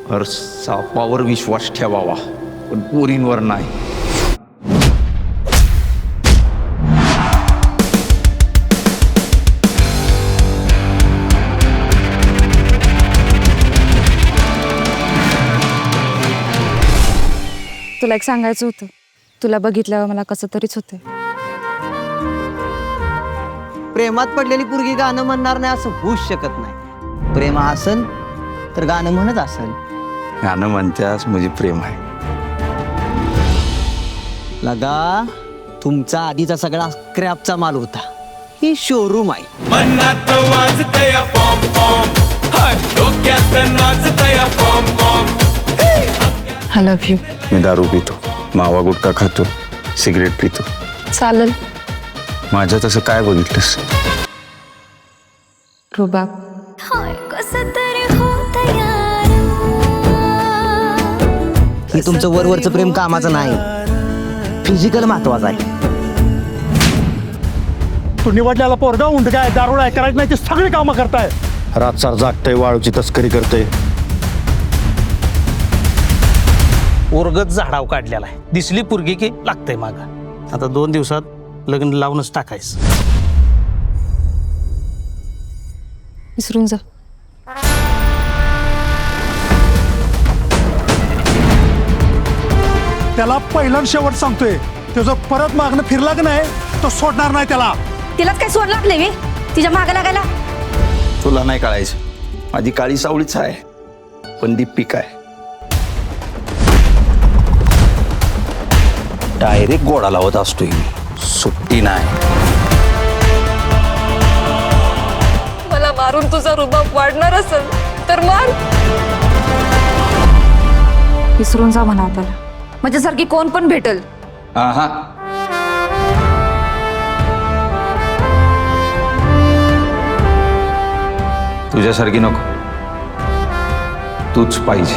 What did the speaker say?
सापावर विश्वास ठेवावा पण पोरींवर नाही. तुला एक सांगायचं होतं. तुला बघितल्यावर मला कसं तरीच होतंय. प्रेमात पडलेली पोरगी गाणं म्हणणार नाही असं होऊच शकत नाही. प्रेम असेल तर गाणं म्हणत असेल. गाणं म्हणत्यास म्हणजे प्रेम आहे. लगा तुमचा आधीचा सगळा स्क्रॅपचा माल होता. ही शोरूम आहे. मनात वाजतया पॉम पॉम, हाय डोक्यात नाचतया पॉम पॉम. I love you. मी दारू पितो, मावा गुटखा खातो, सिगरेट पितो. चालेल. माझ्या तसं काय बघितलंस? रुबाब. हे तुमचं वरवरचं प्रेम कामाचं नाही, फिजिकल महत्वाचं आहे. तू निवडल्याला पोरगा उंडगाय दारुडा आहे करायचं नाही ते सगळे कामं करताय. रातसार जागतय, वाळूची तस्करी करते. ओरगत झाडाव काढलेला आहे. दिसली पुरगी की लागतंय माग. आता 2 दिवसात लग्न लावूनच टाकायचं. विसरून जा. त्याला पहिलं आणि शेवट सांगतोय, तो जर परत मागणं फिरला की नाही तो सोडणार नाही त्याला. तिलाच काय सोड लागले मी तिच्या मागे लागायला. तुला नाही कळायचं, माझी काळी सावळीच आहे पण दीपिका आहे. डायरेक्ट गोडा लावत असतोय मी, सुट्टी नाही. मला मारून तुझा रुबाब वाढणार असेल तर मार. विसरून जा म्हणा त्याला. माझ्यासारखी कोण पण भेटल. हा तुझ्यासारखी नको, तूच पाहिजे.